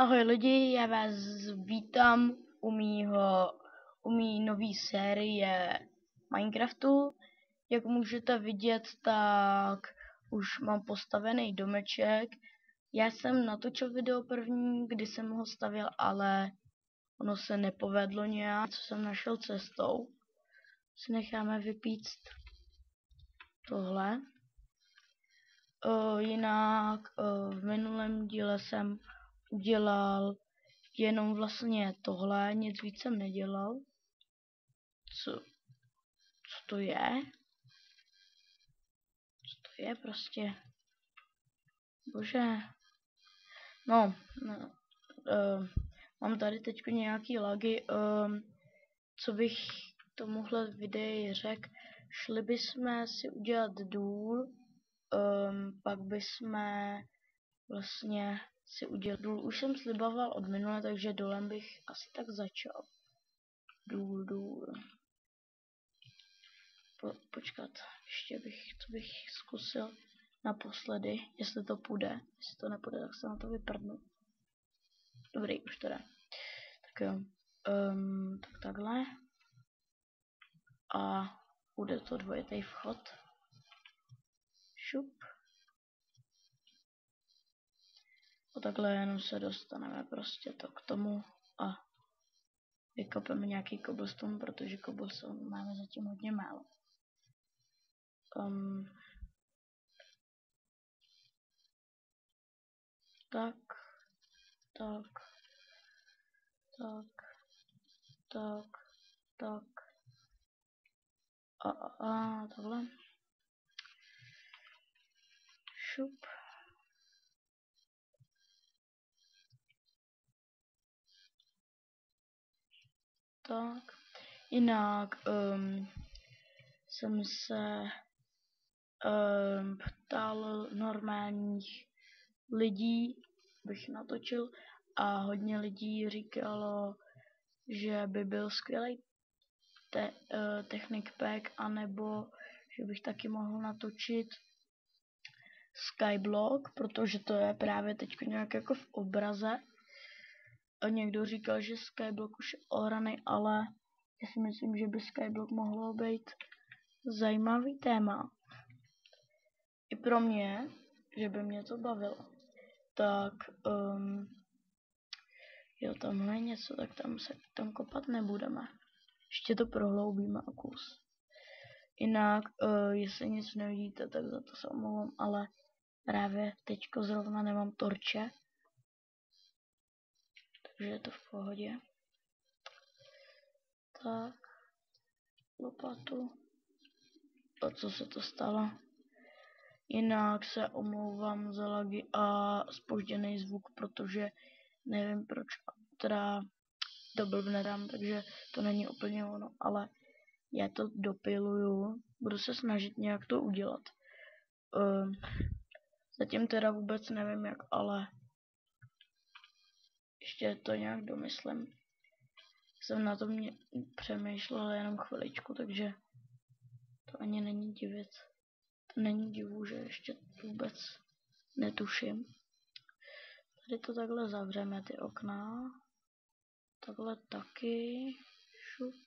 Ahoj lidi, já vás vítám u mý nový série Minecraftu. Jak můžete vidět, tak už mám postavený domeček. Já jsem natočil video první, kdy jsem ho stavěl, ale ono se nepovedlo nějak, co jsem našel cestou. Si necháme vypíct tohle. Jinak v minulém díle jsem udělal jenom vlastně tohle, nic víc jsem nedělal. Co to je? Co to je prostě? Bože. No mám tady teď nějaký lagy. Co bych tomuhle videu řekl? Šli bychom si udělat důl, pak bychom vlastně si udělat důl. Už jsem sliboval od minule, takže dolem bych asi tak začal. Důl. Počkat, ještě to bych zkusil naposledy, jestli to půjde. Jestli to nepůjde, tak se na to vyprdnu. Dobrý, už to jde. Tak jo. Tak takhle. A bude to dvojitý vchod. Šup. A takhle jenom se dostaneme prostě to k tomu a vykopeme nějaký cobblestone, protože cobblestone máme zatím hodně málo. Tak. Takhle. Šup. Tak. Jinak jsem se ptal normálních lidí, bych natočil, a hodně lidí říkalo, že by byl skvělý Technic Pack, anebo že bych taky mohl natočit Skyblock, protože to je právě teď nějak jako v obraze. A někdo říkal, že Skyblock už je ohraný, ale já si myslím, že by Skyblock mohlo být zajímavý téma. I pro mě, že by mě to bavilo. Tak jo, tamhle něco, tak tam kopat nebudeme. Ještě to prohloubíme o kus. Jinak, jestli nic nevidíte, tak za to se omlouvám, ale právě teďko zrovna nemám torče. Takže je to v pohodě. Tak, lopatu. A co se to stalo? Jinak se omlouvám za lagy a zpožděný zvuk, protože nevím proč, teda to blbne dám, takže to není úplně ono, ale já to dopiluju, budu se snažit nějak to udělat. Zatím teda vůbec nevím jak, ale ještě to nějak domyslím. Jsem na tom přemýšlel jenom chviličku, takže to ani není divit. To není divu, že ještě vůbec netuším. Tady to takhle zavřeme, ty okna. Takhle taky. Šup.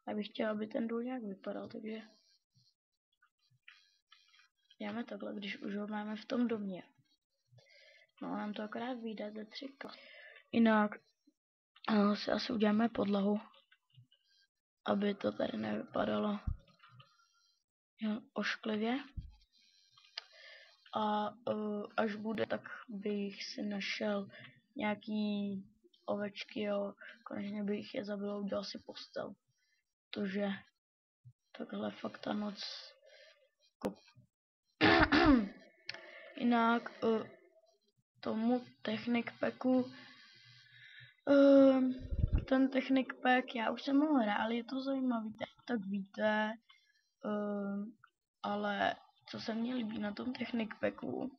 Já bych chtěla, aby ten důl nějak vypadal, takže děláme takhle, když už ho máme v tom domě. No a nám to akorát vyjde ze 3. Jinak si asi uděláme podlahu, aby to tady nevypadalo ošklivě. A až bude, tak bych si našel nějaký ovečky, jo. Konečně bych je zabil, udělal si postel. Protože takhle fakt ta noc. Jinak tomu Technic Packu, ten Technic Pack, já už jsem ho hrál, je to zajímavý, tak víte, ale co se mně líbí na tom Technic Packu,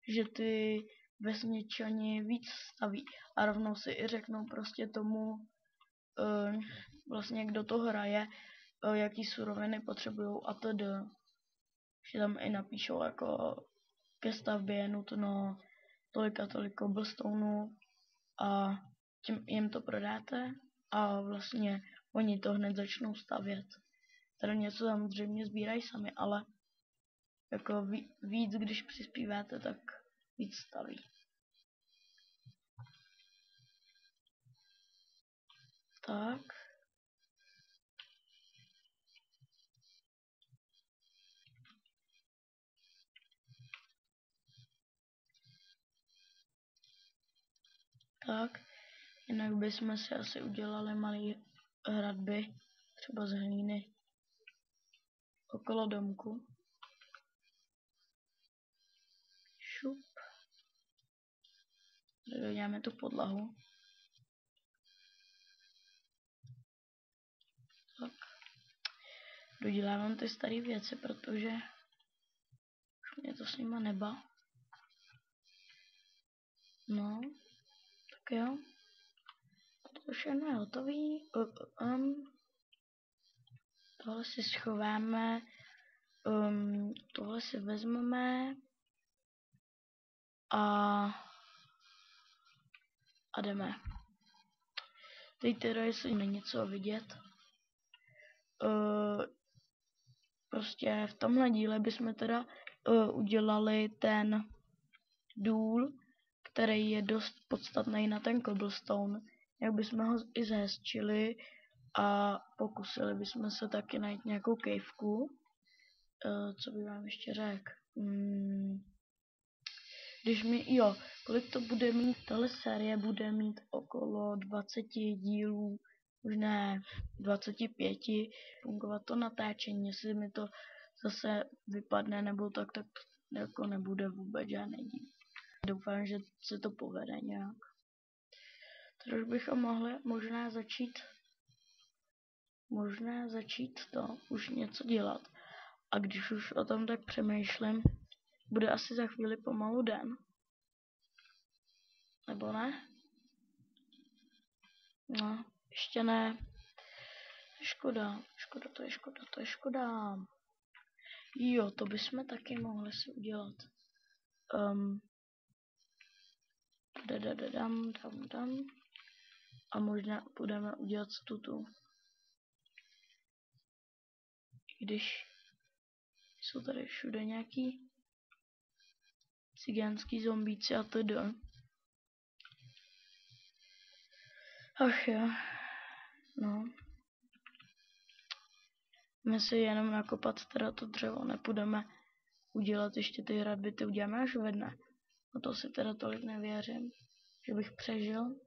že ty vesničani víc staví a rovnou si i řeknou prostě tomu, vlastně kdo to hraje, jaký suroviny potřebujou a td. Že tam i napíšou jako ke stavbě je nutno tolik a tolik cobblestonů a tím jim to prodáte a vlastně oni to hned začnou stavět. Teda něco samozřejmě sbírají sami, ale jako víc, když přispíváte, tak víc staví. Tak. Tak. Jinak bychom si asi udělali malé hradby, třeba z hlíny, okolo domku. Šup. Doděláme tu podlahu. Tak. Dodělávám ty staré věci, protože už mě to s nima neba. No, tak jo. To všechno je hotový. Tohle si schováme. Tohle si vezmeme. A jdeme. Teď teda, jestli není co vidět. Prostě v tomhle díle bychom teda udělali ten důl, který je dost podstatný na ten cobblestone. Jak bychom ho i zhezčili a pokusili bychom se taky najít nějakou caveku. Co by vám ještě řekl? Kolik to bude mít, tahle série bude mít okolo 20 dílů, možná 25, fungovat to natáčení, jestli mi to zase vypadne nebo tak jako nebude vůbec žádný díl. Doufám, že se to povede nějak. Teď už bychom mohli možná začít to už něco dělat. A když už o tom tak přemýšlím, bude asi za chvíli pomalu den. Nebo ne? No, ještě ne. Škoda, to je škoda. Jo, to bychom taky mohli si udělat. Dam. A možná budeme udělat tutu. I když jsou tady všude nějaký cigánský zombíci a td. Ach jo. No. My si jenom nakopat teda to dřevo, nepůjdeme udělat ještě ty hradby, ty uděláme až ve dne. No to si teda tolik nevěřím, že bych přežil.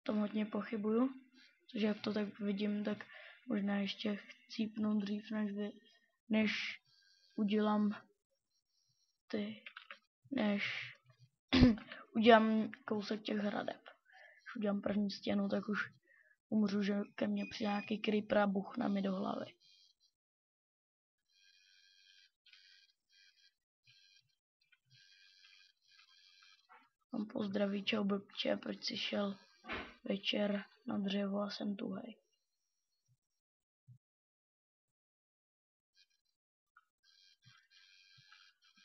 Tom hodně pochybuju, protože jak to tak vidím, tak možná ještě chcípnu dřív, než udělám udělám kousek těch hradeb. Když udělám první stěnu, tak už umřu, že ke mně přijde nějaký creeper a buchne mi do hlavy. Mám pozdraví, čau blbče, proč jsi šel večer na dřevo a jsem tuhej.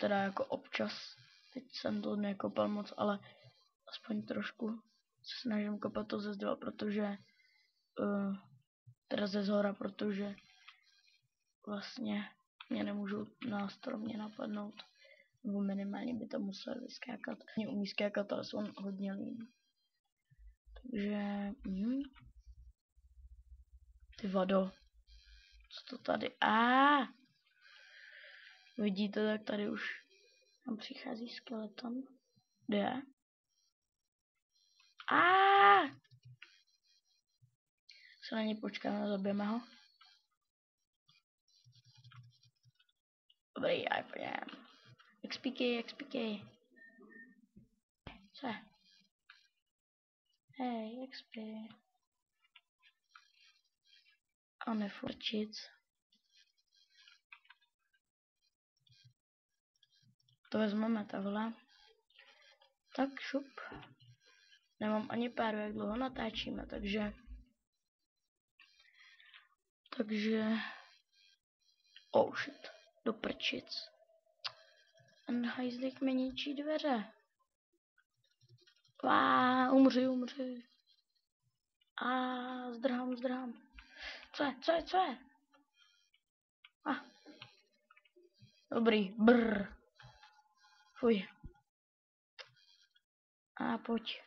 Teda jako občas, teď jsem to nekopal moc, ale aspoň trošku se snažím kopat to ze zdola, protože teda ze zhora, protože vlastně mě nemůžu na stromě napadnout, nebo minimálně by to musel vyskákat. Mě umí skákat, ale jsou hodně líný. Takže, ty vado, co to tady, vidíte, tak tady už tam přichází skeleton. Kde je? Se na ně počkáme, zabijeme ho. Dobrý, já půjdem. XPK. Co je? Hej, XP. A nefurčit. To vezmeme takhle. Tak šup. Nemám ani páru, jak dlouho natáčíme, takže oh shit, do prčic. Ten hajzlík mi ničí dveře. Umři. Zdrhám. Co je? Dobrý, brr. Fuj. Pojď.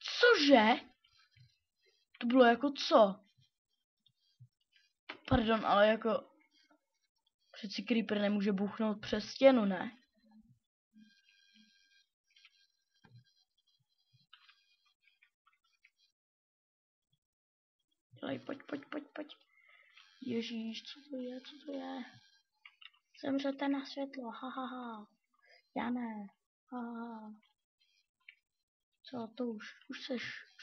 Cože? To bylo jako co? Pardon, ale jako... Přeci creeper nemůže bouchnout přes stěnu, ne? Dělej, pojď. Ježíš, co to je? Zemřete na světlo, hahaha. Já ne, haha. Co, to už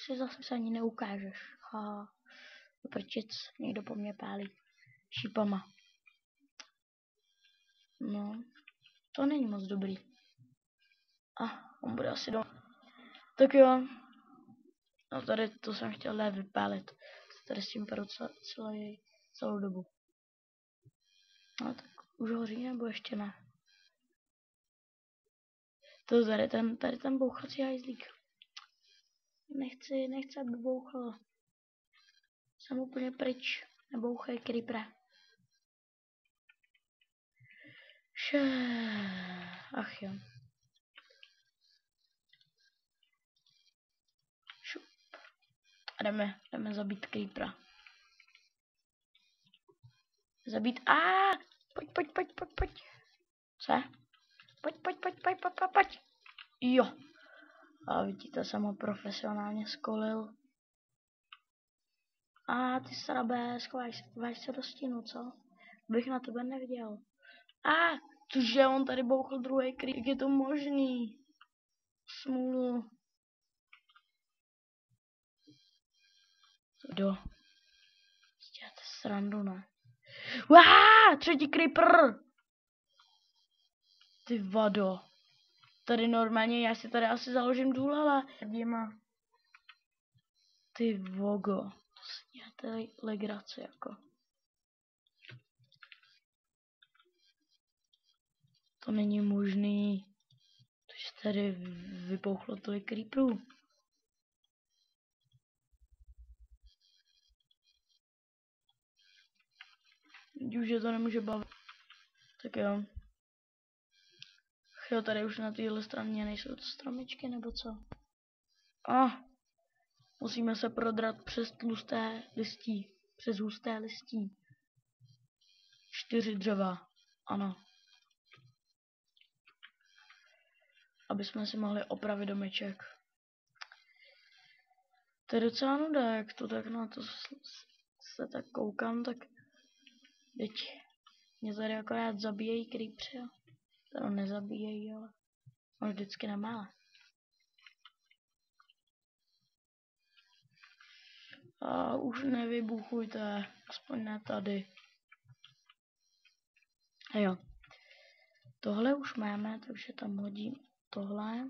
si zase ani neukážeš, haha. Prčic, někdo po mně pálí šípama. No, to není moc dobrý. On bude asi doma. Tak jo. No tady to jsem chtěl vypálit. Tady s tím peru celou dobu. No tak už hoří nebo ještě ne? To tady ten bouchací hajzlík. Nechci, aby bouchal. Jsem úplně pryč. Nebouchej, creepere. Ach jo. Šup. A jdeme zabít creepera. Zabít. Pojď. Co? Pojď. Jo. A vidíte, jsem ho profesionálně skolil. Ty srabé, schováš se do stínu, co? Bych na tebe neviděl. Cože, on tady bouchl druhý creep, jak je to možný? Smůlu. Kdo? Děláte srandu, ne? Třetí creeper! Ty vado. Tady normálně, já si tady asi založím důl, ale... Ty vogo. To si děláte legraci, jako. To není možný. Tož tady vypouchlo tolik creeperů. Už je to nemůže bavit. Tak jo. Tady už na téhle straně nejsou to stromičky, nebo co? Musíme se prodrat přes tlusté listí. Přes husté listí. 4 dřeva. Ano. Aby jsme si mohli opravit domeček. To je docela nuda, jak to tak na to se tak koukám, tak teď mě tady akorát zabíjejí creepři. To nezabíjejí, ale on vždycky nemále. Už nevybuchujte, aspoň ne tady. A jo. Tohle už máme, takže tam hodím tohle.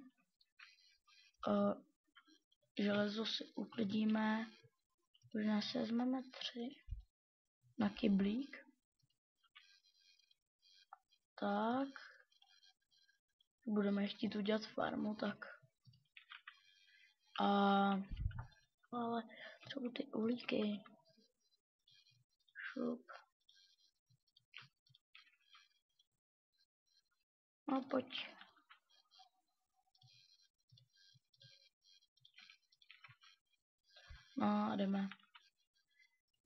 Železo si uklidíme. Možná si vezmeme 3 na kyblík. Tak. Budeme chtít udělat farmu, tak. Ale třeba ty uhlíky. Šup. No pojď. No a jdeme.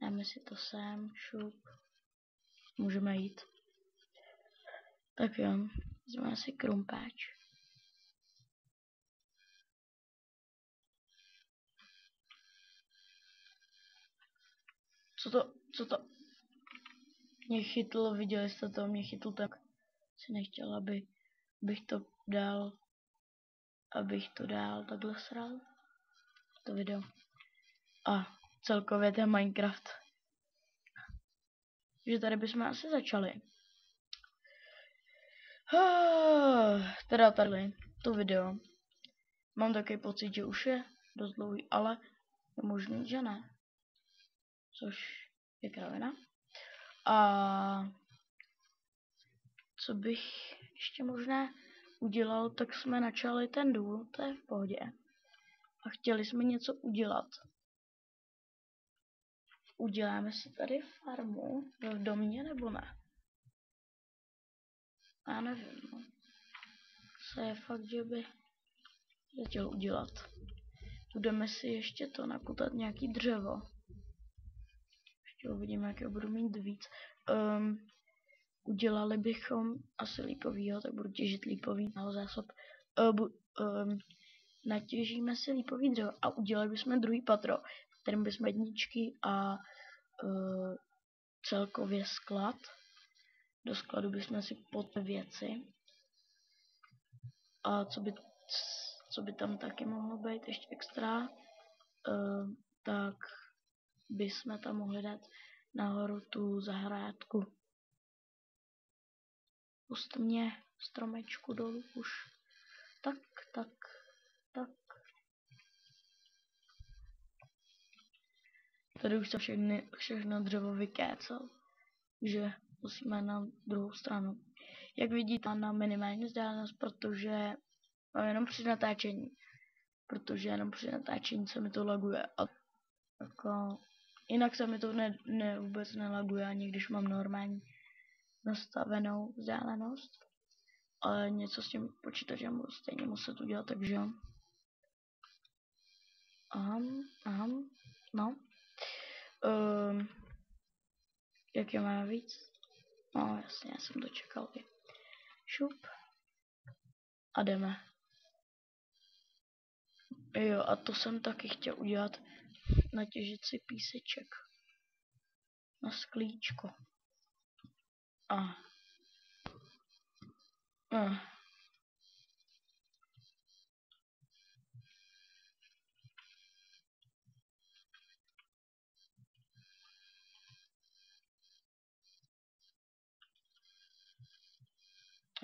Dáme si to sem, šup. Můžeme jít. Tak jo, vezmeme si krumpáč. Co to? Mě chytl, viděli jste to, mě chytl, tak si nechtěl, abych to dál takhle sral. To video. Celkově ten Minecraft. Takže tady bychom asi začali. Teda tady to video. Mám takový pocit, že už je dost dlouhý, ale je možný, že ne. Což je kravina. Co bych ještě možná udělal, tak jsme načali ten důl, to je v pohodě. A chtěli jsme něco udělat. Uděláme si tady farmu v domě, nebo ne? Já nevím, no. Co je fakt, že by chtěl udělat. Budeme si ještě to nakutat nějaký dřevo. Ještě uvidíme, jaké budu mít víc. Udělali bychom asi lípovýho, tak budu těžit lípový zásob. Natěžíme si lípový dřevo a udělali bychom druhý patro, kterým bychom jedničky a celkově sklad. Do skladu bychom si pod věci. A co by tam taky mohlo být ještě extra, tak bychom tam mohli dát nahoru tu zahrádku. Pust mě stromečku dolů už. Tak. Tady už se všechno dřevo vykécel, že musíme na druhou stranu. Jak vidíte, na minimální vzdálenost, protože jenom při natáčení se mi to laguje. A jako, jinak se mi to vůbec nelaguje, ani když mám normální nastavenou vzdálenost. Ale něco s tím počítačem budu stejně muset udělat, takže aha, no. Jak je máme víc? No jasně, já jsem to čekal. Šup. A jdeme. Jo, a to jsem taky chtěl udělat. Natěžit si píseček. Na sklíčko.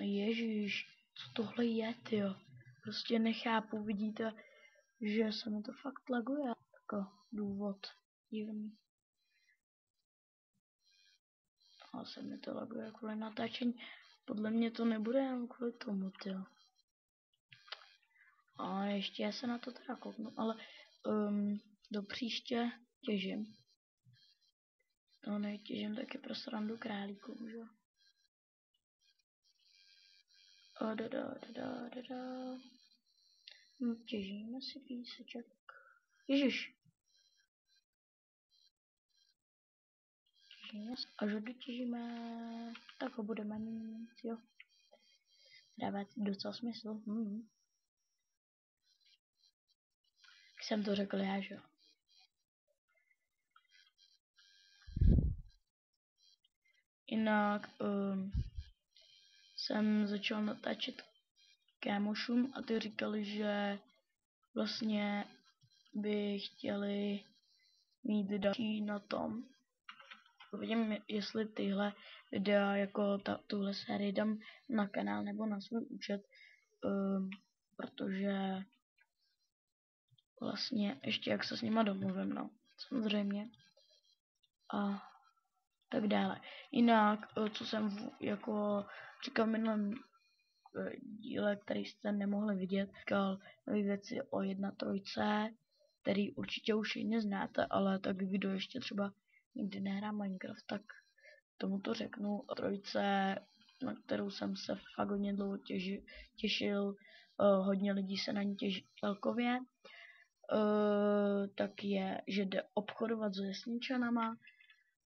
Ježíš, co tohle je, tyjo? Prostě nechápu, vidíte, že se mi to fakt laguje. Jako důvod divný. Ale se mi to laguje kvůli natáčení. Podle mě to nebude jen kvůli tomu, tyjo. A ještě já se na to teda kouknu, ale do příště těžím. No netěžím taky pro srandu králíků, že? Těžíme si píseček. Ježiš. Až ho dotěžíme, tak ho budeme mít, jo. Dává docela smysl. Jak jsem to řekl já, že jo. Jinak jsem začal natáčet kámošům a ty říkali, že vlastně by chtěli mít další na tom. Uvidím, jestli tyhle videa jako tuhle sérii dám na kanál nebo na svůj účet, protože vlastně ještě jak se s nima domluvím, no, samozřejmě. A tak dále. Jinak, co jsem jako říkal v minulém díle, který jste nemohli vidět, říkal nové věci o 1.3, který určitě už jiný znáte, ale tak kdo ještě třeba nikdy nehrá Minecraft, tak tomu to řeknu. O 3, na kterou jsem se fakt hodně dlouho těšil, hodně lidí se na ní těší celkově, tak je, že jde obchodovat s lesničanama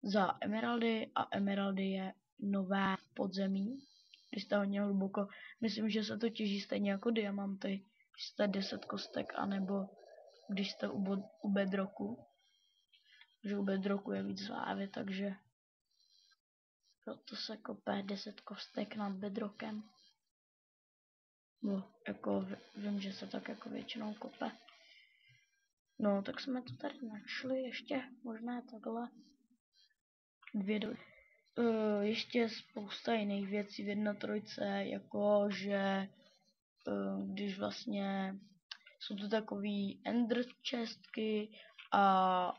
za emeraldy a emeraldy je nové podzemí, když jste hodně hluboko. Myslím, že se to těží stejně jako diamanty, když jste 10 kostek, anebo když jste u bedroku. Že u bedroku je víc lávy, takže proto se kope 10 kostek nad bedrokem. No, jako vím, že se tak jako většinou kope. No, tak jsme to tady našli ještě, možná takhle. Ještě spousta jiných věcí v 1.3, jako že když vlastně jsou to takový ender chestky a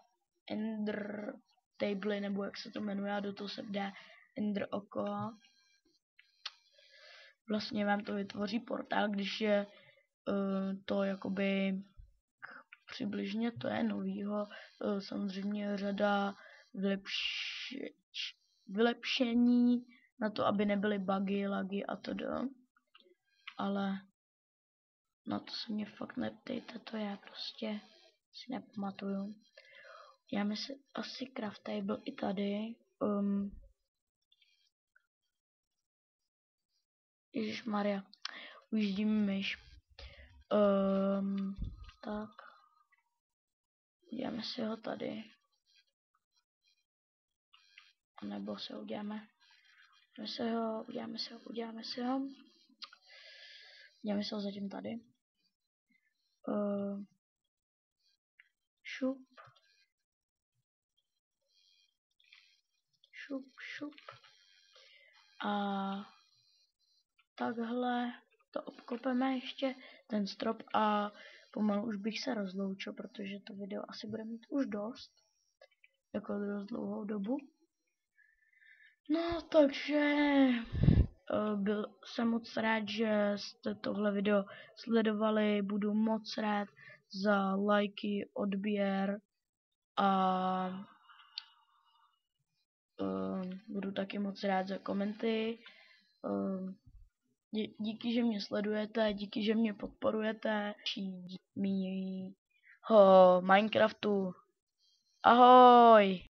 ender table, nebo jak se to jmenuje, a do toho se dá ender oko. vlastně vám to vytvoří portál, když je to jakoby přibližně to je novýho, samozřejmě řada vylepšení na to, aby nebyly bugy, lagy a to, ale na to se mě fakt neptejte, to já prostě si nepamatuju. Děláme si asi craft table i tady. Ježišmarja, ujíždím myš. Tak. Uděláme si ho tady. A nebo se uděláme. Uděláme si ho zatím tady. Šup. Šup. A takhle to obkopeme ještě, ten strop, a pomalu už bych se rozloučil, protože to video asi bude mít už dost. Jako dost dlouhou dobu. No, takže jsem moc rád, že jste tohle video sledovali. Budu moc rád za lajky, odběr a budu taky moc rád za komenty. Díky, že mě sledujete, díky, že mě podporujete. Mýho Minecraftu. Ahoj!